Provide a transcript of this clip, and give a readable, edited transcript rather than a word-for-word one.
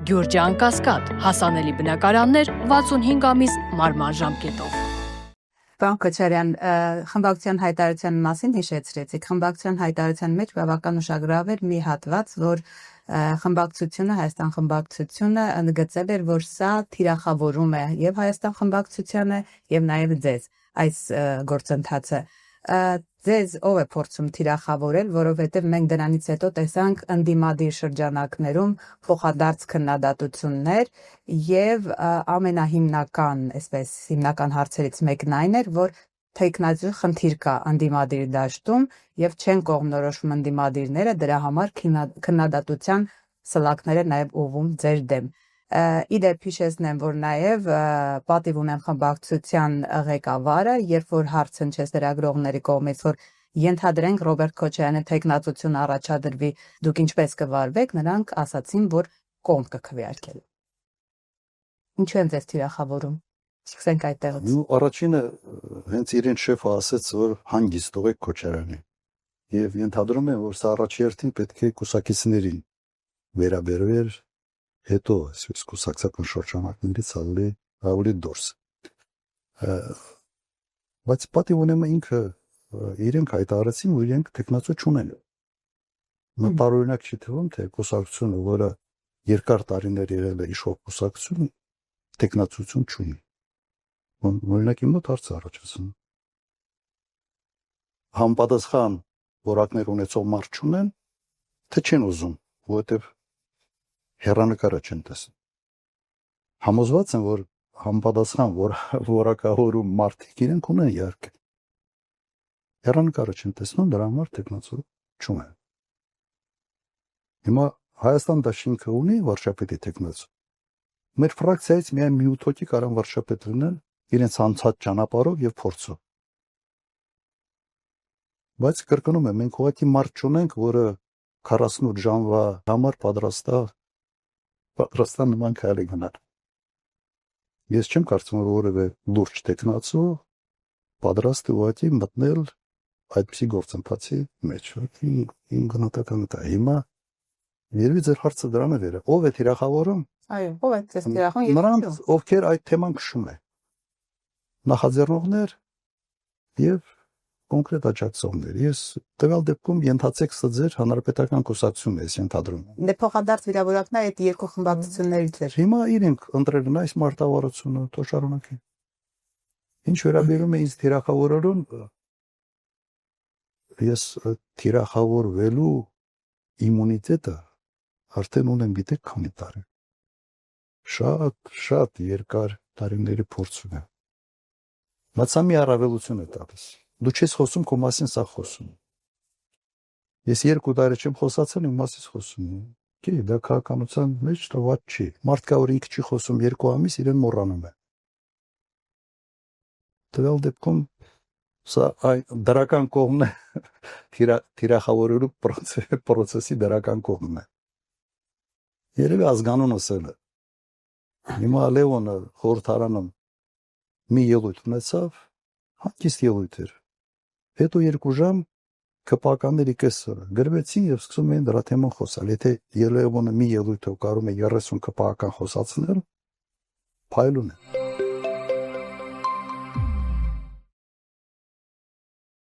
Գյուրջան Կասկադ, հասանելի բնակարաններ 65 ամիս մարման ժամկետով։ Պարոն Քոչարյան, խմբակցության հայտարարության մասին հիշեցրեցիք։ Խմբակցության հայտարարության մեջ բավական ուշագրավ էր մի հատված, որ խմբակցությունը, Հայաստան խմբակցությունը ընդգծել էր, որ սա թիրախավորում է եւ Հայաստան խմբակցությանը եւ նաեւ ձեզ այս գործընթացը։ Ձեզ ով է փորձում թիրախավորել, որովհետև մենք դրանից հետո տեսանք ընդդիմադիր շրջանակներում փոխադարձ քննադատություններ եւ ամենահիմնական, այսպես հիմնական հարցերից մեկն այն էր, որ տեխնազու խնդիր կա ընդդիմադիր դաշտում եւ չեն կողմնորոշվում ընդդիմադիրները, դրա համար քննադատության սլակները նաեւ ուղղում ձեր դեմ։ Իդեպ հիշեցնեմ, որ նաև պատիվ ունեմ խմբակցության ղեկավարը, երբ որ հարց հնչեց լրագրողների կողմից, որ ենթադրենք Ռոբերտ Քոչարյանը տեխնացություն առաջադրվի, դուք ինչպես կվարվեք, նրանք ասացին, որ կողմ կքվեարկել։ Ինչու են ձեզ թիրախավորում։ Սկսենք այդտեղից։ Ու առաջինը հենց իրեն շեֆը ասաց, որ հանգիստ թողեք Քոչարյանին։ Եվ ենթադրում եմ, որ սա առաջերտին պետք է կուսակիցներին վերաբերվեր հետո այսպես կուսակցական շրջանակներից ավելի դուրս։ Բայց պատիվ ունեմ ինքը իրենք հայտարարեցին, որ իրենք տեխնացու չունեն։ Տարօրինակ չի թվում, թե կուսակցությունը, որը երկար տարիներ եղել է իշխող կուսակցություն, տեխնացություն չունի։ Օրինակ իմ մոտ հարց առաջացնում։ Համապատասխան որակներ ունեցող մարդ չունեն, թե չեն ուզում, որովհետև հեռանկարը չեն տեսնում։ Համոզված եմ, որ համապատասխան որակավորում մարդիկ իրենք ունեն իհարկե։ Հեռանկարը չեն տեսնում, դրա համար տեխնացու չունեն։ Հիմա Հայաստան դաշինքը ունի վարչապետի տեխնացու։ Մեր ֆրակցիայից միայն մի 8 հոգի կարան վարչապետ լինեն իրենց անցած ճանապարհով եւ փորձով։ Բայց կրկնում եմ, մենք ուղղակի մարդ չունենք, որը 48 ժամվա համար պատրաստան նման քայլի գնալ։ Ես չեմ կարծում, որ որևէ լուրջ տեխնացու պատրաստ է ուղղակի մտնել այդպիսի գործընթացի մեջ։ Իմ գնահատականը դա։ Հիմա երևի ձեր հարցը դրան է վերա։ Ով է թիրախավորում։ Այո, ով է ձեզ թիրախավորում։ Նրանց, ովքեր այդ թեման քշում են։ Նախաձեռնողներ եւ կոնկրետ աջակցողներ։ Ես տվյալ դեպքում ենթացեք սա ձեր հանրապետական կուսակցությունն է, ես ենթադրում եմ։ Դե փոխադարձ վիրավորակն է այդ երկու խմբակցություններից էր։ Հիմա իրենք ընտրել են այս մարտավարությունը, թող շարունակեն։ Ինչ վերաբերում է ինձ թիրախավորելուն, ես թիրախավորվելու իմունիտետը արդեն ունեմ, գիտեք, քանի տարի։ Շատ երկար տարիների փորձ ունեմ։ Բայց սա մի առավելություն է տալիս։ Դու չես խոսում, քո մասին սա խոսում։ Ես 2 տարի չեմ խոսացել, իմ մասից խոսում եմ։ Գիտի, դա քաղաքականության մեջ տված չի։ Մարդկա որ ինքը չի խոսում 2 ամիս, իրեն մոռանում է։ Տվյալ դեպքում սա դրական կողմն է, թիրախավորելու պրոցեսի դրական կողմն է։ Երևի ազգանուն ասել է։ Հիմա Լևոնը խորհրդարանում մի ելույթ ունեցավ, հանգիստ ելույթ էր։ Հետո 2 ժամ ԿՊԱ-ականների կեսը գրվեցին եւ սկսում էին դրա թեման խոսալ։ Եթե Լևոնը մի ելույթով կարող է 30 ԿՊԱ-ական խոսացնել, փայլուն է։